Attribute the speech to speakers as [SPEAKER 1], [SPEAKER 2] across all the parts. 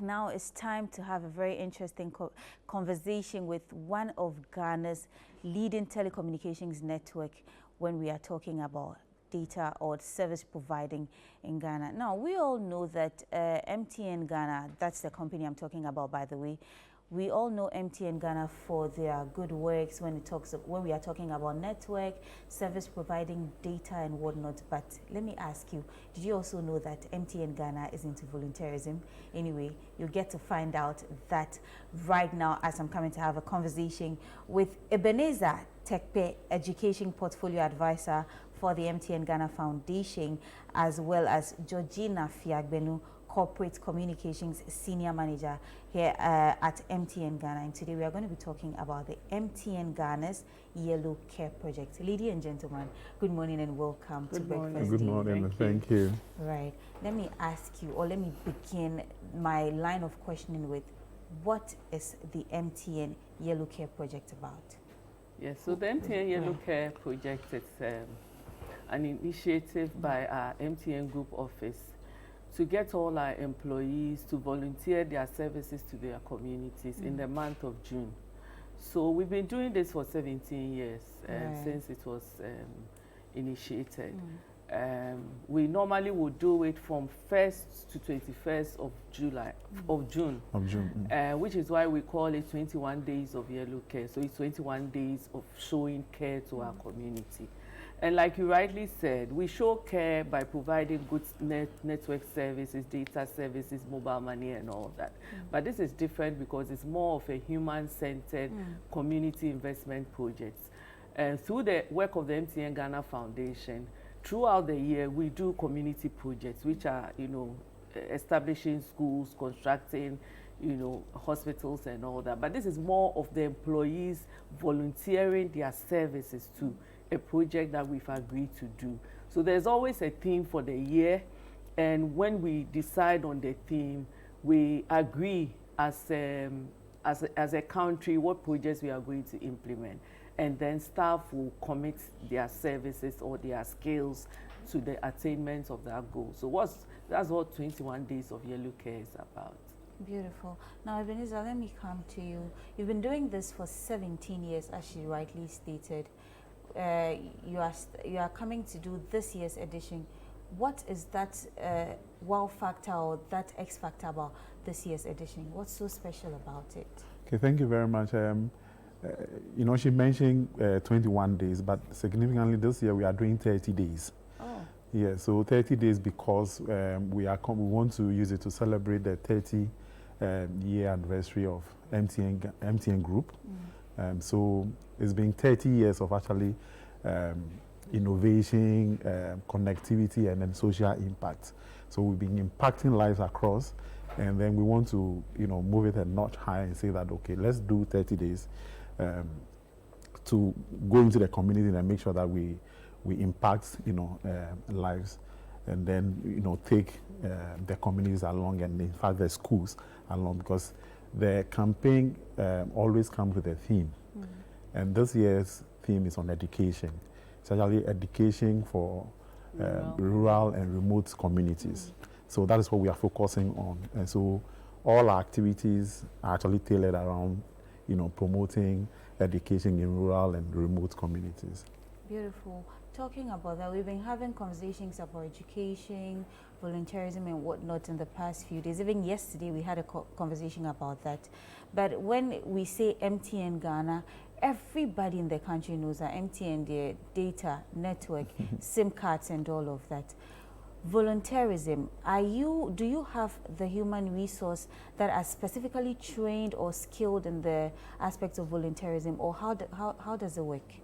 [SPEAKER 1] Now it's time to have a very interesting conversation with one of Ghana's leading telecommunications network when we are talking about data or service providing in Ghana. Now, we all know that MTN Ghana, that's the company I'm talking about, by the way. We all know MTN Ghana for their good works when we are talking about network, service providing data and whatnot. But let me ask you, did you also know that MTN Ghana is into voluntarism? Anyway, you'll get to find out that right now as I'm coming to have a conversation with Ebenezer Tekpe, Education Portfolio Advisor for the MTN Ghana Foundation, as well as Georgina Fiagbenu, Corporate Communications Senior Manager here at MTN Ghana. And today we are going to be talking about the MTN Ghana's Yello Care Project. Ladies and gentlemen, good morning and welcome to Breakfast.
[SPEAKER 2] Good morning, thank you.
[SPEAKER 1] Right. Let me ask you, or let me begin my line of questioning with, what is the MTN Yello Care Project about?
[SPEAKER 3] Yes, so the MTN Yello Care Project is an initiative by our MTN Group office to get all our employees to volunteer their services to their communities in the month of June. So we've been doing this for 17 years since it was initiated. We normally would do it from 1st to 21st of June, which is why we call it 21 days of Yello Care. So it's 21 days of showing care to our community. And like you rightly said, we show care by providing good network services, data services, mobile money and all of that. But this is different because it's more of a human-centered community investment project. And through the work of the MTN Ghana Foundation, throughout the year, we do community projects, which are, establishing schools, constructing, hospitals and all that. But this is more of the employees volunteering their services to a project that we've agreed to do. So there's always a theme for the year, and when we decide on the theme, we agree as a country what projects we are going to implement, and then staff will commit their services or their skills to the attainment of that goal. So that's what 21 days of Yello Care is about.
[SPEAKER 1] Beautiful. Now, Ebenezer, let me come to you. You've been doing this for 17 years, as she rightly stated. You are coming to do this year's edition. What is that wow factor or that X factor about this year's edition? What's so special about it?
[SPEAKER 2] Okay, thank you very much. She mentioned 21 days, but significantly this year we are doing 30 days.
[SPEAKER 1] Oh.
[SPEAKER 2] Yeah, so 30 days because we want to use it to celebrate the 30-year anniversary of MTN Group. So it's been 30 years of actually innovation, connectivity, and then social impact. So we've been impacting lives across, and then we want to, move it a notch higher and say that, okay, let's do 30 days to go into the community and make sure that we impact, lives, and then, take the communities along, and in fact the schools along, because the campaign always comes with a theme. And this year's theme is on education. It's actually education for rural and remote communities. So that is what we are focusing on. And so all our activities are actually tailored around, promoting education in rural and remote communities.
[SPEAKER 1] Beautiful. Talking about that, we've been having conversations about education, voluntarism and whatnot in the past few days. Even yesterday we had a conversation about that. But when we say MTN Ghana, everybody in the country knows that MTN, their data, network, SIM cards and all of that. Voluntarism, do you have the human resource that are specifically trained or skilled in the aspects of voluntarism, or how does it work?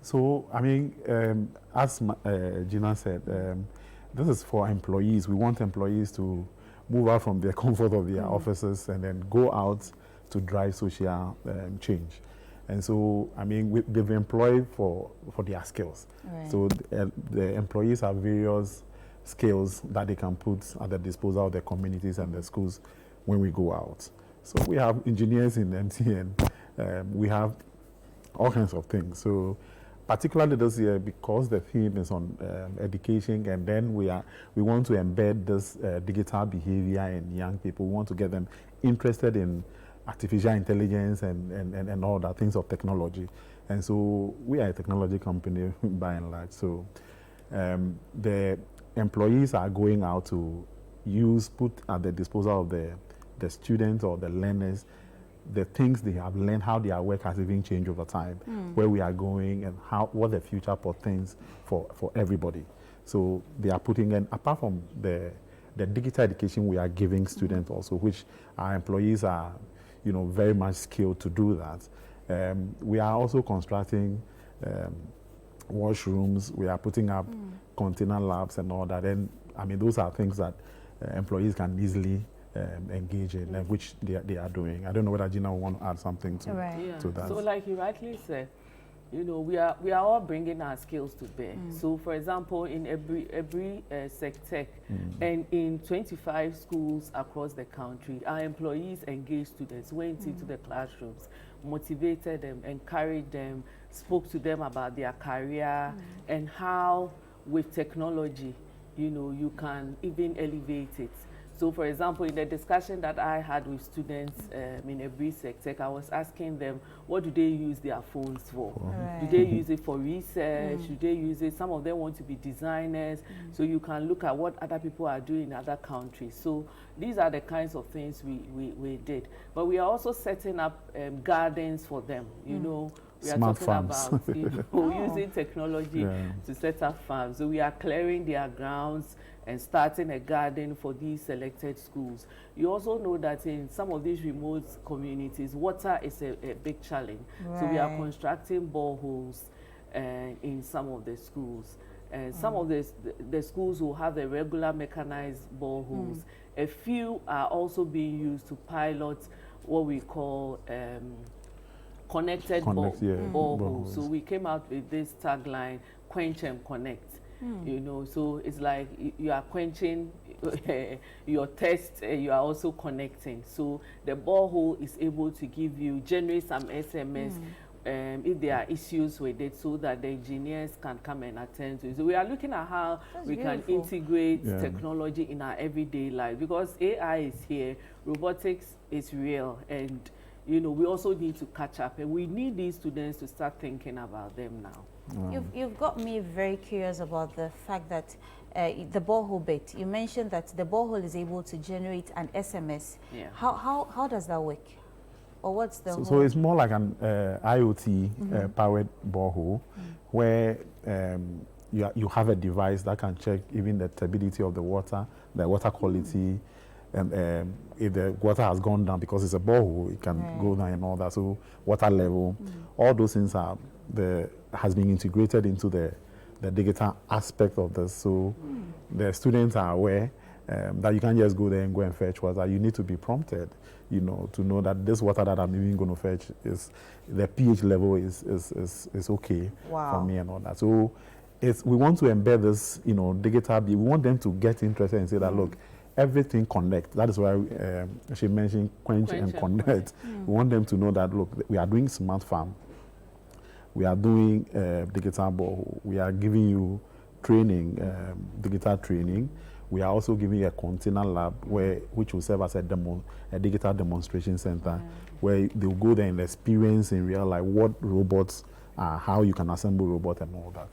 [SPEAKER 2] So, as Gina said, this is for employees. We want employees to move out from the comfort of their offices and then go out to drive social change. And so, they've been employed for their skills. Right. So the employees have various skills that they can put at the disposal of the communities and the schools when we go out. So we have engineers in MTN. We have all kinds of things. So particularly this year, because the theme is on education, and then we want to embed this digital behavior in young people. We want to get them interested in artificial intelligence and all that, things of technology. And so we are a technology company by and large. So the employees are going out to put at the disposal of the students or the learners the things they have learned, how their work has even changed over time, where we are going, and what the future portends for everybody. So they are putting in, apart from the digital education we are giving students also, which our employees are, very much skilled to do that. We are also constructing washrooms. We are putting up container labs and all that. And I mean, those are things that employees can easily engage in, which they are doing. I don't know whether Gina will want to add something to that.
[SPEAKER 3] So like you rightly said, we are all bringing our skills to bear. So for example, in every SecTech and in 25 schools across the country, our employees engage students, went into the classrooms, motivated them, encouraged them, spoke to them about their career and how with technology, you can even elevate it. So, for example, in the discussion that I had with students in every SecTech, I was asking them, what do they use their phones for? Do they use it for research? Do they use it? Some of them want to be designers. So you can look at what other people are doing in other countries. So these are the kinds of things we did. But we are also setting up gardens for them, We are
[SPEAKER 2] Smart
[SPEAKER 3] talking
[SPEAKER 2] farms.
[SPEAKER 3] about using technology to set up farms. So we are clearing their grounds and starting a garden for these selected schools. You also know that in some of these remote communities, water is a big challenge. So we are constructing boreholes in some of the schools. And some of the schools will have the regular mechanized boreholes. A few are also being used to pilot what we call connected boreholes. So we came out with this tagline, quench and connect. So it's like you are quenching your thirst, you are also connecting. So the borehole is able to generate some SMS if there are issues with it, so that the engineers can come and attend to it. So we are looking at how we can integrate technology in our everyday life, because AI is here, robotics is real, and we also need to catch up, and we need these students to start thinking about them now.
[SPEAKER 1] You've got me very curious about the fact that the borehole bit. You mentioned that the borehole is able to generate an SMS. How does that work? Or what's the
[SPEAKER 2] so it's more like an IoT powered borehole, where you have a device that can check even the turbidity of the water quality, and if the water has gone down, because it's a borehole, it can go down and all that. So water level, all those things has been integrated into the digital aspect of this. So the students are aware that you can't just go there and go and fetch water. You need to be prompted, to know that this water that I'm even going to fetch the pH level is okay for me and all that. So we want to embed this, digital. We want them to get interested and say that, look, everything connects. That is why she mentioned quench and connect. We want them to know that, look, we are doing smart farm. We are doing digital borehole. We are giving you training, digital training. We are also giving you a container lab which will serve as a digital demonstration center, where they'll go there and experience in real life what robots are, how you can assemble robots and all that.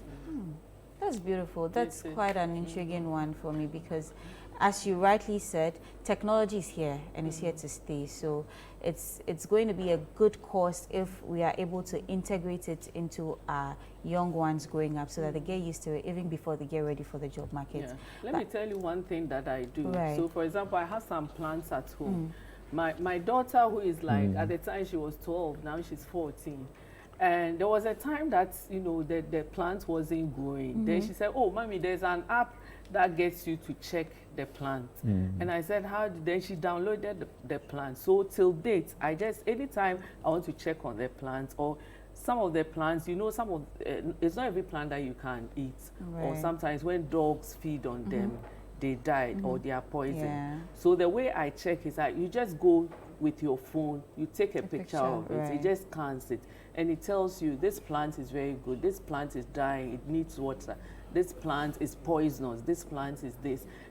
[SPEAKER 1] That's beautiful. That's quite an intriguing one for me, because as you rightly said, technology is here and is here to stay. So it's going to be a good course if we are able to integrate it into our young ones growing up, so that they get used to it even before they get ready for the job market.
[SPEAKER 3] Let me tell you one thing that I do. So for example, I have some plants at home. My daughter, who is like, at the time she was 12, now she's 14. And there was a time that, the plant wasn't growing. Then she said, oh, mommy, there's an app that gets you to check the plant. And I said, then she downloaded the plant. So till date, anytime I want to check on the plant, or some of the plants, it's not every plant that you can eat. Or sometimes when dogs feed on them, they died or they are poisoned. So the way I check is that you just go with your phone, you take a picture of it,
[SPEAKER 1] right.
[SPEAKER 3] it just scans it, and it tells you this plant is very good, this plant is dying, it needs water, this plant is poisonous, this plant is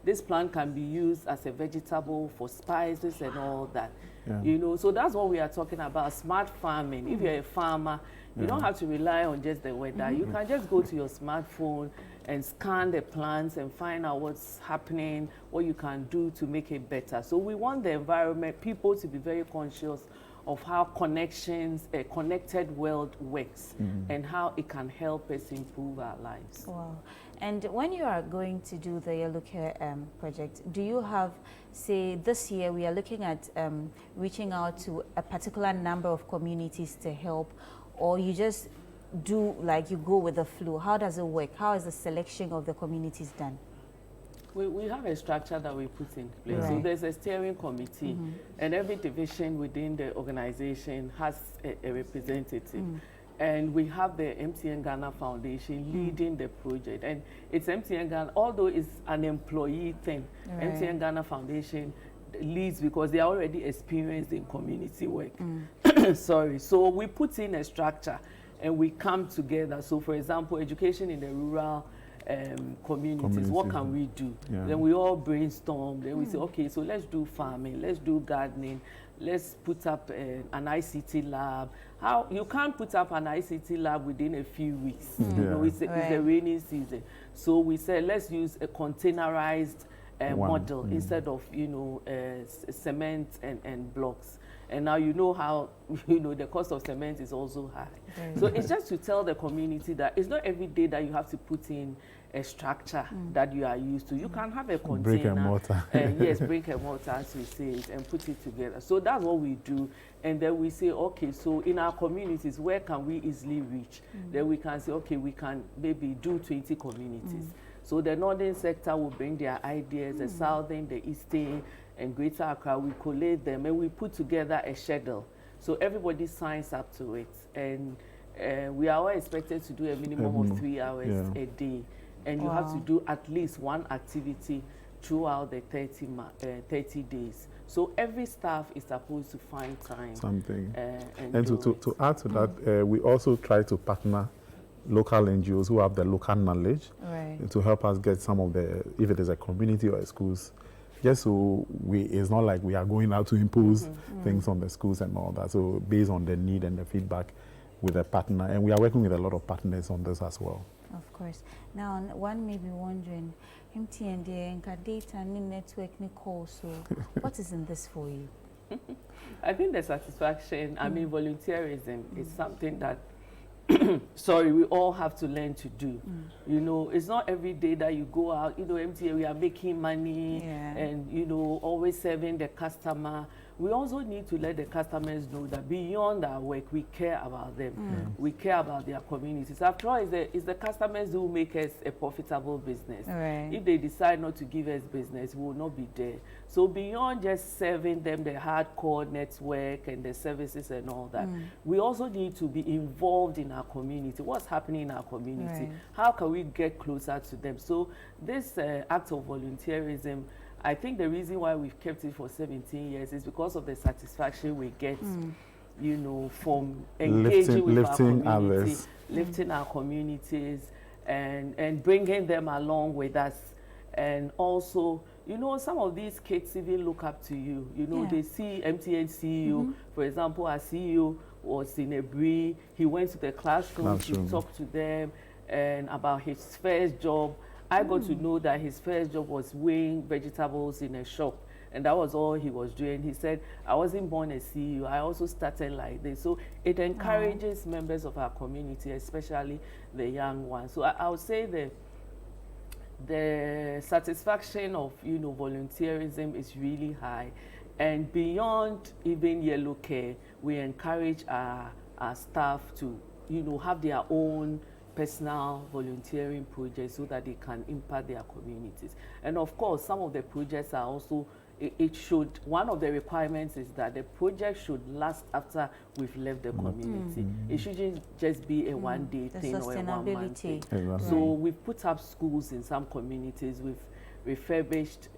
[SPEAKER 3] this plant can be used as a vegetable for spices and all that.
[SPEAKER 2] Yeah.
[SPEAKER 3] You know, so that's what we are talking about, smart farming. If you're a farmer, you don't have to rely on just the weather. You can just go to your smartphone and scan the plants and find out what's happening, what you can do to make it better. So we want the environment, people to be very conscious of how connections, a connected world works, and how it can help us improve our lives.
[SPEAKER 1] Wow. And when you are going to do the Yellow Care project, do you have, say, this year we are looking at reaching out to a particular number of communities to help, or you just do like you go with the flow? How does it work? How is the selection of the communities done?
[SPEAKER 3] We have a structure that we put in place.
[SPEAKER 1] Right.
[SPEAKER 3] So there's a steering committee, and every division within the organization has a representative. And we have the MTN Ghana Foundation leading the project. And it's MTN Ghana, although it's an employee thing,
[SPEAKER 1] Right.
[SPEAKER 3] MTN Ghana Foundation leads because they are already experienced in community work. Sorry. So we put in a structure and we come together. So for example, education in the rural communities, what can we do?
[SPEAKER 2] Yeah.
[SPEAKER 3] Then we all brainstorm, then we say, okay, so let's do farming, let's do gardening, let's put up an ICT lab. How you can't put up an ICT lab within a few weeks. You know, it's the rainy season. So we said, let's use a containerized model instead of, you know, cement and blocks. And now you know how, you know, the cost of cement is also high. So it's just to tell the community that it's not every day that you have to put in a structure that you are used to. You can have a container.
[SPEAKER 2] Brick and mortar.
[SPEAKER 3] Yes, brick and mortar, as we say it, and put it together. So that's what we do. And then we say, okay, so in our communities, where can we easily reach? Then we can say, okay, we can maybe do 20 communities. So the northern sector will bring their ideas, the southern, the eastern, and Greater Accra, we collate them and we put together a schedule. So everybody signs up to it. And we are all expected to do a minimum of 3 hours a day. And you have to do at least one activity throughout the 30 days. So every staff is supposed to find time.
[SPEAKER 2] Something.
[SPEAKER 3] And
[SPEAKER 2] to add to that, we also try to partner local NGOs who have the local knowledge to help us get some of the, if it is a community or a schools, just so it's not like we are going out to impose things on the schools and all that. So based on the need and the feedback with a partner, and we are working with a lot of partners on this as well.
[SPEAKER 1] Of course. Now, one may be wondering, MTN, the data, network, call, so what is in this for you?
[SPEAKER 3] I think the satisfaction, I mean, volunteerism is something that sorry, we all have to learn to do. You know, it's not every day that you go out, you know, MTN, we are making money and, you know, always serving the customer. We also need to let the customers know that beyond our work, we care about them. We care about their communities. After all, it's the customers who make us a profitable business. If they decide not to give us business, we will not be there. So beyond just serving them the hardcore network and the services and all that, we also need to be involved in our community. What's happening in our community? How can we get closer to them? So this act of volunteerism, I think the reason why we've kept it for 17 years is because of the satisfaction we get, you know, from engaging with our community, lifting our communities, and bringing them along with us. And also, you know, some of these kids even look up to you. You know, they see MTN CEO, for example, our CEO was in Ebri. He went to the classroom to talk to them and about his first job. I got to know that his first job was weighing vegetables in a shop, and that was all he was doing. He said, I wasn't born a CEO, I also started like this. So it encourages members of our community, especially the young ones. So I would say the satisfaction of, you know, volunteerism is really high. And beyond even Yellow Care, we encourage our staff to, you know, have their own personal volunteering projects so that they can impact their communities. And of course, some of the projects are also, one of the requirements is that the project should last after we've left the community. It shouldn't just be a one-day thing or a one-month thing. So we've put up schools in some communities, we've refurbished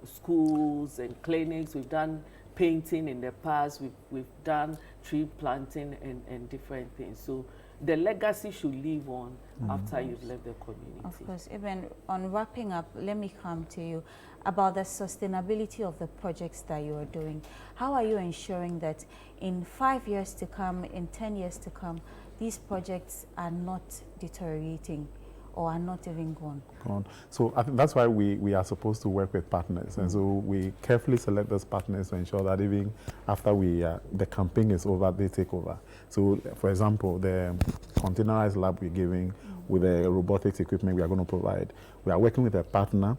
[SPEAKER 3] schools and clinics, we've done painting in the past. We've done tree planting and different things. So the legacy should live on after you've left the community.
[SPEAKER 1] Of course. Even on wrapping up, let me come to you about the sustainability of the projects that you are doing. How are you ensuring that in 5 years to come, in 10 years to come, these projects are not deteriorating or are not even gone?
[SPEAKER 2] So I think that's why we are supposed to work with partners. And so we carefully select those partners to ensure that even after the campaign is over, they take over. So, for example, the containerized lab we're giving with the robotics equipment we are going to provide, we are working with a partner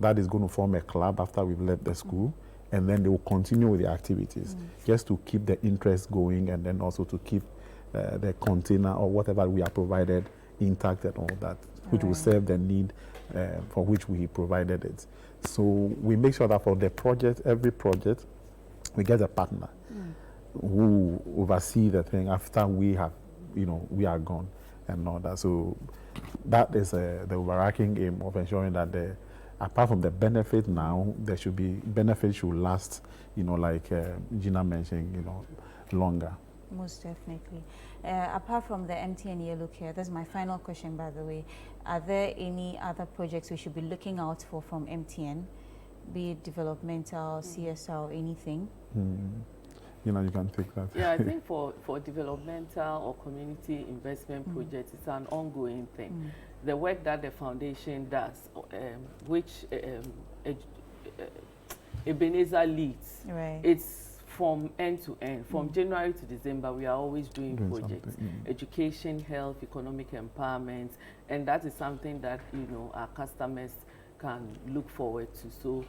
[SPEAKER 2] that is going to form a club after we've left the school, and then they will continue with the activities just to keep the interest going, and then also to keep the container or whatever we are provided intact and all that, which will serve the need for which we provided it. So we make sure that for the project, every project, we get a partner who oversee the thing after we have, we are gone and all that. So that is the overarching aim of ensuring that apart from the benefit now, there should be benefits should last, like Gina mentioned, longer.
[SPEAKER 1] Most definitely. Apart from the MTN Yello Care, that's my final question, by the way. Are there any other projects we should be looking out for from MTN, be it developmental, CSR, or anything?
[SPEAKER 2] You can take that.
[SPEAKER 3] Yeah, I think for developmental or community investment projects, it's an ongoing thing. The work that the foundation does, which Ebenezer leads, it's from end to end. From January to December, we are always doing projects. Education, health, economic empowerment, and that is something that, our customers can look forward to. So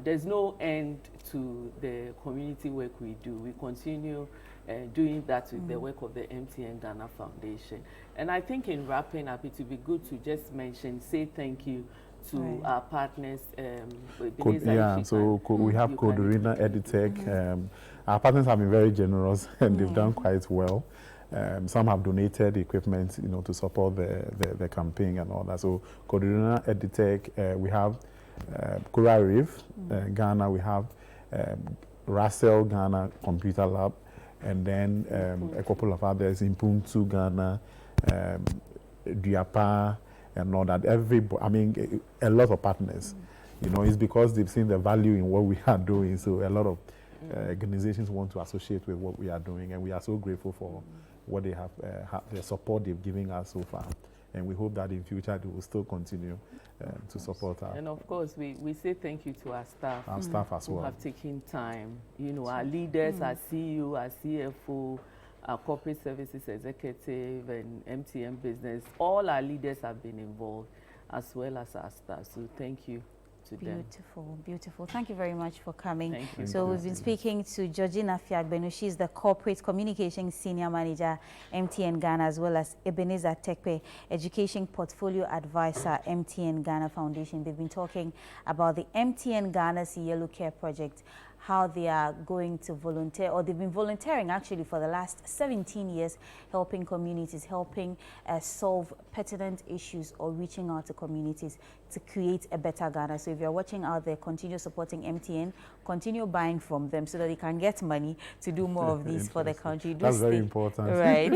[SPEAKER 3] there's no end to the community work we do. We continue doing that with the work of the MTN Ghana Foundation. And I think in wrapping up, it would be good to just say thank you to our partners.
[SPEAKER 2] So we have Codorina, Editech. Our partners have been very generous and they've done quite well. Some have donated equipment, to support the campaign and all that. So Codorina, Editech, we have Kura Reef, Ghana, we have Russell Ghana Computer Lab, and then a couple of others in Puntu Ghana, Diapa, and all that. A lot of partners. It's because they've seen the value in what we are doing. So a lot of organizations want to associate with what we are doing, and we are so grateful for what they have, the support they've given us so far. And we hope that in future they will still continue to support us.
[SPEAKER 3] And of course, we say thank you to our staff.
[SPEAKER 2] Our staff as well.
[SPEAKER 3] Who have taken time. Our leaders, our CEO, our CFO, our corporate services executive, and MTN business. All our leaders have been involved, as well as our staff. So thank you to them.
[SPEAKER 1] Beautiful, beautiful. Thank you very much for coming.
[SPEAKER 3] Thank you.
[SPEAKER 1] So we've been speaking to Georgina Fiagbenu. She's the Corporate Communications Senior Manager, MTN Ghana, as well as Ebenezer Tekpe, Education Portfolio Advisor, MTN Ghana Foundation. They've been talking about the MTN Ghana's Yello Care project, how they are going to volunteer, or they've been volunteering actually for the last 17 years, helping communities, helping solve pertinent issues or reaching out to communities to create a better Ghana. So if you're watching out there, continue supporting MTN, continue buying from them so that they can get money to do more of these for the country.
[SPEAKER 2] That's very important.
[SPEAKER 1] Right.